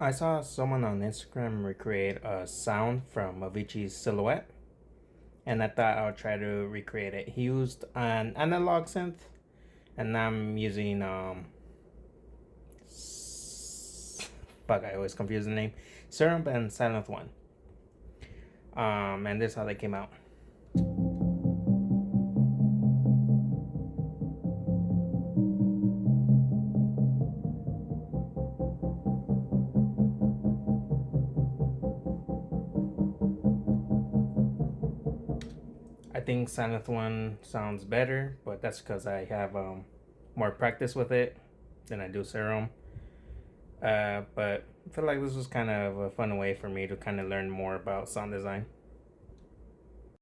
I saw someone on Instagram recreate a sound from Avicii's Silhouette, and I thought I would try to recreate it. He used an analog synth, and I'm using fuck, I always confuse the name. Serum and Sylenth1. And this is how they came out. I think Sylenth1 sounds better, but that's because I have more practice with it than I do Serum. But I feel like this was kind of a fun way for me to kind of learn more about sound design.